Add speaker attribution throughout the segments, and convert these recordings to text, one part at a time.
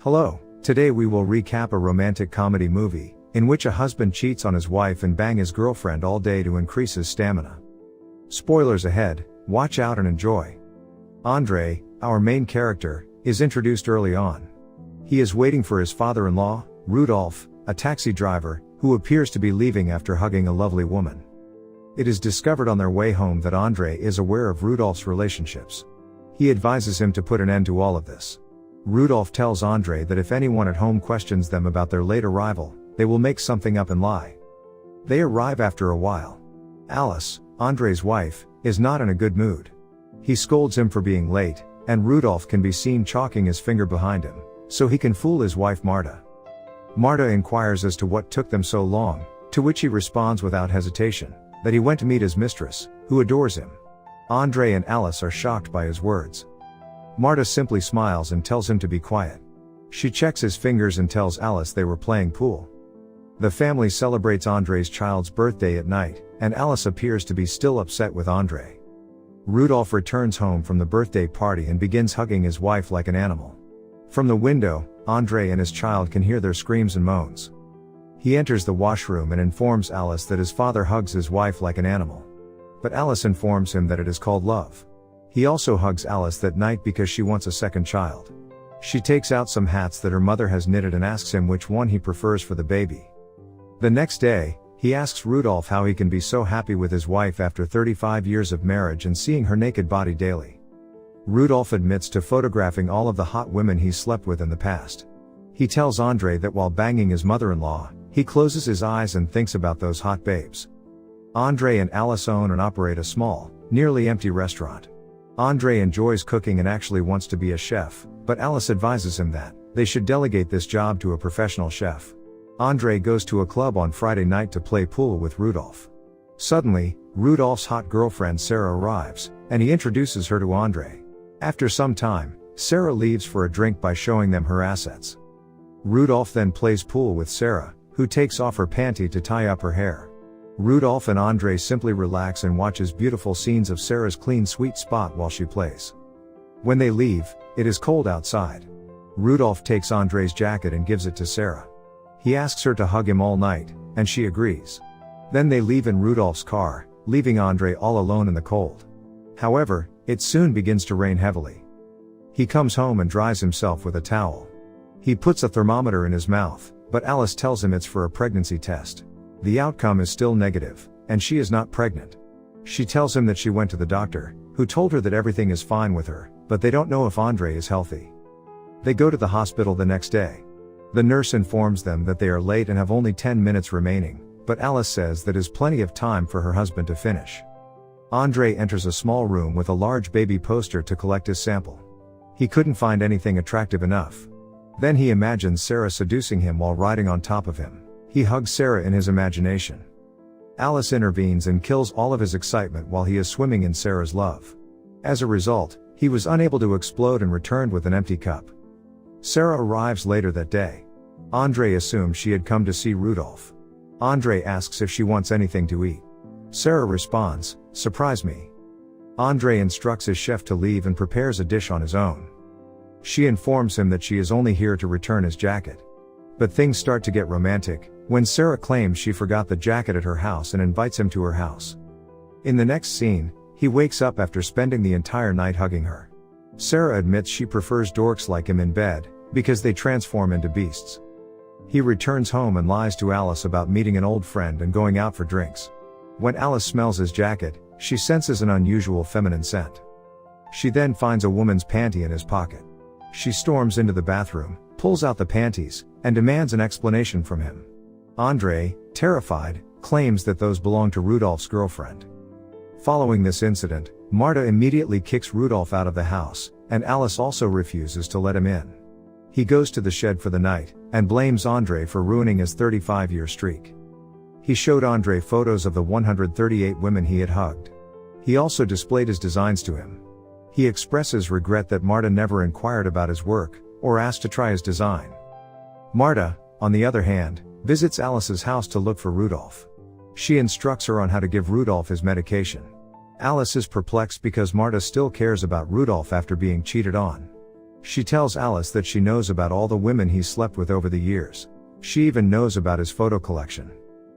Speaker 1: Hello, today we will recap a romantic comedy movie, in which a husband cheats on his wife and bangs his girlfriend all day to increase his stamina. Spoilers ahead, watch out and enjoy. Andre, our main character, is introduced early on. He is waiting for his father-in-law, Rudolph, a taxi driver, who appears to be leaving after hugging a lovely woman. It is discovered on their way home that Andre is aware of Rudolph's relationships. He advises him to put an end to all of this. Rudolph tells Andre that if anyone at home questions them about their late arrival, they will make something up and lie. They arrive after a while. Alice, Andre's wife, is not in a good mood. He scolds him for being late, and Rudolph can be seen chalking his finger behind him, so he can fool his wife Marta. Marta inquires as to what took them so long, to which he responds without hesitation, that he went to meet his mistress, who adores him. Andre and Alice are shocked by his words. Marta simply smiles and tells him to be quiet. She checks his fingers and tells Alice they were playing pool. The family celebrates Andre's child's birthday at night, and Alice appears to be still upset with Andre. Rudolph returns home from the birthday party and begins hugging his wife like an animal. From the window, Andre and his child can hear their screams and moans. He enters the washroom and informs Alice that his father hugs his wife like an animal. But Alice informs him that it is called love. He also hugs Alice that night because she wants a second child. She takes out some hats that her mother has knitted and asks him which one he prefers for the baby. The next day, he asks Rudolph how he can be so happy with his wife after 35 years of marriage and seeing her naked body daily. Rudolph admits to photographing all of the hot women he slept with in the past. He tells Andre that while banging his mother-in-law, he closes his eyes and thinks about those hot babes. Andre and Alice own and operate a small, nearly empty restaurant. Andre enjoys cooking and actually wants to be a chef, but Alice advises him that they should delegate this job to a professional chef. Andre goes to a club on Friday night to play pool with Rudolph. Suddenly, Rudolph's hot girlfriend Sarah arrives, and he introduces her to Andre. After some time, Sarah leaves for a drink by showing them her assets. Rudolph then plays pool with Sarah, who takes off her panty to tie up her hair. Rudolph and Andre simply relax and watches beautiful scenes of Sarah's clean sweet spot while she plays. When they leave, it is cold outside. Rudolph takes Andre's jacket and gives it to Sarah. He asks her to hug him all night, and she agrees. Then they leave in Rudolph's car, leaving Andre all alone in the cold. However, it soon begins to rain heavily. He comes home and dries himself with a towel. He puts a thermometer in his mouth, but Alice tells him it's for a pregnancy test. The outcome is still negative, and she is not pregnant. She tells him that she went to the doctor, who told her that everything is fine with her, but they don't know if Andre is healthy. They go to the hospital the next day. The nurse informs them that they are late and have only 10 minutes remaining, but Alice says that is plenty of time for her husband to finish. Andre enters a small room with a large baby poster to collect his sample. He couldn't find anything attractive enough. Then he imagines Sarah seducing him while riding on top of him. He hugs Sarah in his imagination. Alice intervenes and kills all of his excitement while he is swimming in Sarah's love. As a result, he was unable to explode and returned with an empty cup. Sarah arrives later that day. Andre assumes she had come to see Rudolph. Andre asks if she wants anything to eat. Sarah responds, "Surprise me." Andre instructs his chef to leave and prepares a dish on his own. She informs him that she is only here to return his jacket. But things start to get romantic, when Sarah claims she forgot the jacket at her house and invites him to her house. In the next scene, he wakes up after spending the entire night hugging her. Sarah admits she prefers dorks like him in bed, because they transform into beasts. He returns home and lies to Alice about meeting an old friend and going out for drinks. When Alice smells his jacket, she senses an unusual feminine scent. She then finds a woman's panty in his pocket. She storms into the bathroom, pulls out the panties, and demands an explanation from him. Andre, terrified, claims that those belong to Rudolph's girlfriend. Following this incident, Marta immediately kicks Rudolph out of the house, and Alice also refuses to let him in. He goes to the shed for the night, and blames Andre for ruining his 35-year streak. He showed Andre photos of the 138 women he had hugged. He also displayed his designs to him. He expresses regret that Marta never inquired about his work, or asked to try his design. Marta, on the other hand, visits Alice's house to look for Rudolph. She instructs her on how to give Rudolph his medication. Alice is perplexed because Marta still cares about Rudolph after being cheated on. She tells Alice that she knows about all the women he's slept with over the years. She even knows about his photo collection.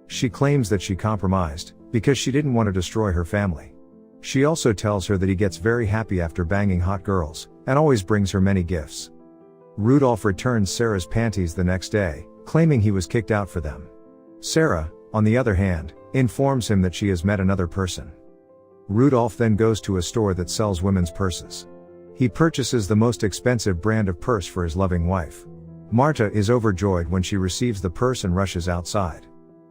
Speaker 1: She claims that she compromised, because she didn't want to destroy her family. She also tells her that he gets very happy after banging hot girls, and always brings her many gifts. Rudolph returns Sarah's panties the next day, claiming he was kicked out for them. Sarah, on the other hand, informs him that she has met another person. Rudolph then goes to a store that sells women's purses. He purchases the most expensive brand of purse for his loving wife. Marta is overjoyed when she receives the purse and rushes outside.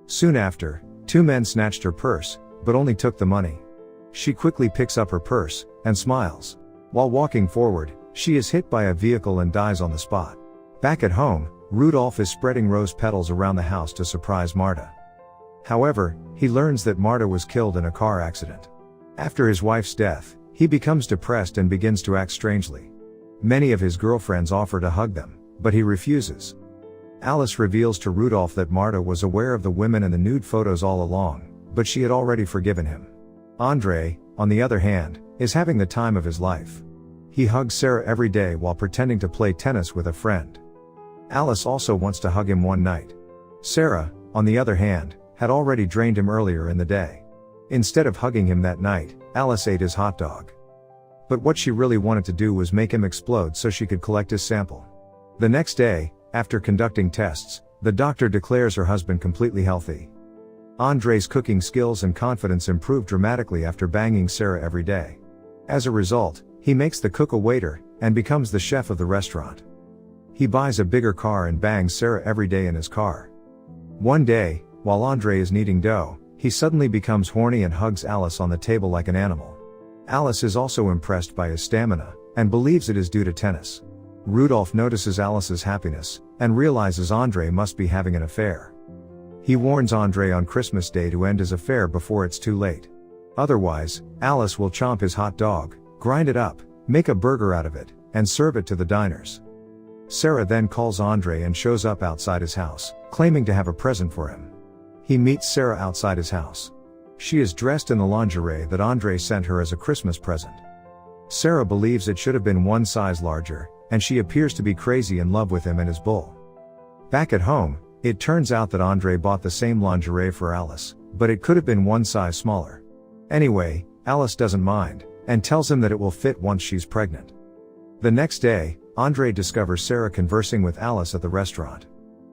Speaker 1: Soon after, two men snatched her purse, but only took the money. She quickly picks up her purse, and smiles. While walking forward, she is hit by a vehicle and dies on the spot. Back at home, Rudolph is spreading rose petals around the house to surprise Marta. However, he learns that Marta was killed in a car accident. After his wife's death, he becomes depressed and begins to act strangely. Many of his girlfriends offer to hug them, but he refuses. Alice reveals to Rudolph that Marta was aware of the women and the nude photos all along, but she had already forgiven him. Andre, on the other hand, is having the time of his life. He hugs Sarah every day while pretending to play tennis with a friend. Alice also wants to hug him one night. Sarah, on the other hand, had already drained him earlier in the day. Instead of hugging him that night, Alice ate his hot dog. But what she really wanted to do was make him explode so she could collect his sample. The next day, after conducting tests, the doctor declares her husband completely healthy. Andre's cooking skills and confidence improve dramatically after banging Sarah every day. As a result, he makes the cook a waiter, and becomes the chef of the restaurant. He buys a bigger car and bangs Sarah every day in his car. One day, while Andre is kneading dough, he suddenly becomes horny and hugs Alice on the table like an animal. Alice is also impressed by his stamina, and believes it is due to tennis. Rudolph notices Alice's happiness, and realizes Andre must be having an affair. He warns Andre on Christmas Day to end his affair before it's too late. Otherwise, Alice will chomp his hot dog, grind it up, make a burger out of it, and serve it to the diners. Sarah then calls Andre and shows up outside his house, claiming to have a present for him. He meets Sarah outside his house. She is dressed in the lingerie that Andre sent her as a Christmas present. Sarah believes it should have been one size larger, and she appears to be crazy in love with him and his bull. Back at home, it turns out that Andre bought the same lingerie for Alice, but it could have been one size smaller. Anyway, Alice doesn't mind, and tells him that it will fit once she's pregnant. The next day, Andre discovers Sarah conversing with Alice at the restaurant.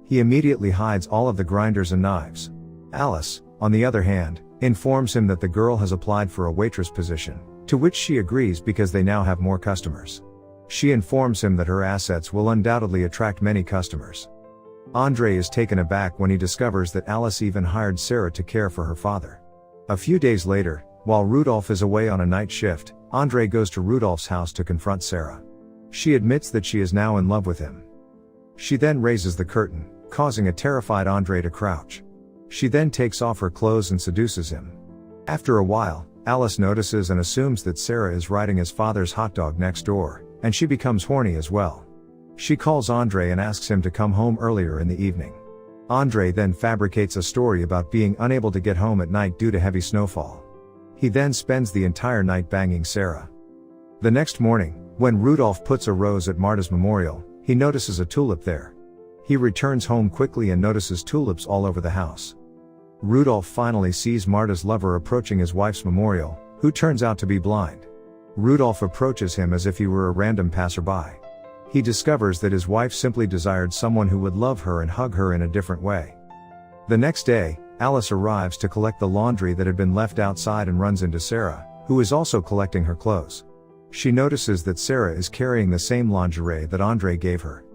Speaker 1: He immediately hides all of the grinders and knives. Alice, on the other hand, informs him that the girl has applied for a waitress position, to which she agrees because they now have more customers. She informs him that her assets will undoubtedly attract many customers. Andre is taken aback when he discovers that Alice even hired Sarah to care for her father. A few days later, while Rudolph is away on a night shift, Andre goes to Rudolph's house to confront Sarah. She admits that she is now in love with him. She then raises the curtain, causing a terrified Andre to crouch. She then takes off her clothes and seduces him. After a while, Alice notices and assumes that Sarah is riding his father's hot dog next door, and she becomes horny as well. She calls Andre and asks him to come home earlier in the evening. Andre then fabricates a story about being unable to get home at night due to heavy snowfall. He then spends the entire night banging Sarah. The next morning, when Rudolph puts a rose at Marta's memorial, he notices a tulip there. He returns home quickly and notices tulips all over the house. Rudolph finally sees Marta's lover approaching his wife's memorial, who turns out to be blind. Rudolph approaches him as if he were a random passerby. He discovers that his wife simply desired someone who would love her and hug her in a different way. The next day, Alice arrives to collect the laundry that had been left outside and runs into Sarah, who is also collecting her clothes. She notices that Sarah is carrying the same lingerie that Andre gave her.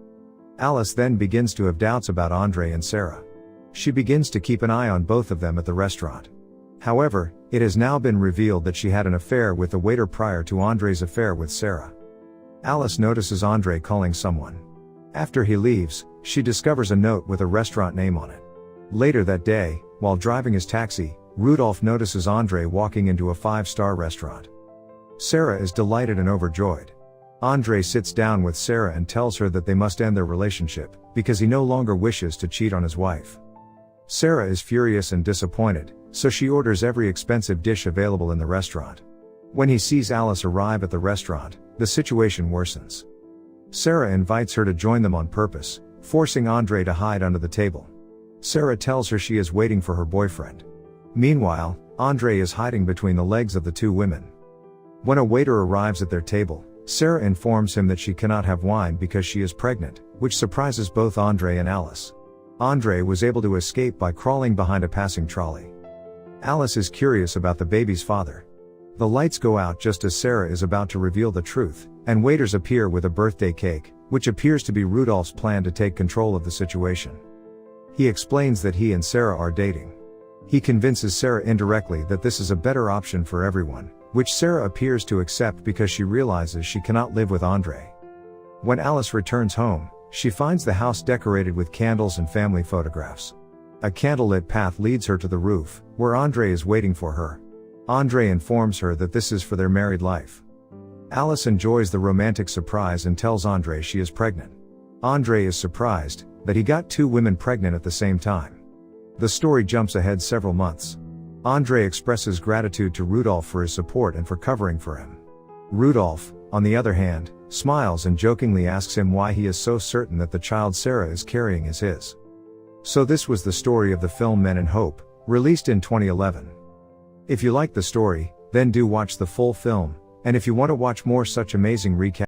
Speaker 1: Alice then begins to have doubts about Andre and Sarah. She begins to keep an eye on both of them at the restaurant. However, it has now been revealed that she had an affair with the waiter prior to Andre's affair with Sarah. Alice notices Andre calling someone. After he leaves, she discovers a note with a restaurant name on it. Later that day, while driving his taxi, Rudolph notices Andre walking into a 5-star restaurant. Sarah is delighted and overjoyed. Andre sits down with Sarah and tells her that they must end their relationship, because he no longer wishes to cheat on his wife. Sarah is furious and disappointed, so she orders every expensive dish available in the restaurant. When he sees Alice arrive at the restaurant, the situation worsens. Sarah invites her to join them on purpose, forcing Andre to hide under the table. Sarah tells her she is waiting for her boyfriend. Meanwhile, Andre is hiding between the legs of the two women. When a waiter arrives at their table, Sarah informs him that she cannot have wine because she is pregnant, which surprises both Andre and Alice. Andre was able to escape by crawling behind a passing trolley. Alice is curious about the baby's father. The lights go out just as Sarah is about to reveal the truth, and waiters appear with a birthday cake, which appears to be Rudolph's plan to take control of the situation. He explains that he and Sarah are dating. He convinces Sarah indirectly that this is a better option for everyone, which Sarah appears to accept because she realizes she cannot live with Andre. When Alice returns home, she finds the house decorated with candles and family photographs. A candlelit path leads her to the roof, where Andre is waiting for her. Andre informs her that this is for their married life. Alice enjoys the romantic surprise and tells Andre she is pregnant. Andre is surprised that he got two women pregnant at the same time. The story jumps ahead several months. Andre expresses gratitude to Rudolph for his support and for covering for him. Rudolph, on the other hand, smiles and jokingly asks him why he is so certain that the child Sarah is carrying is his. So this was the story of the film Men in Hope, released in 2011. If you like the story, then do watch the full film, and if you want to watch more such amazing recaps,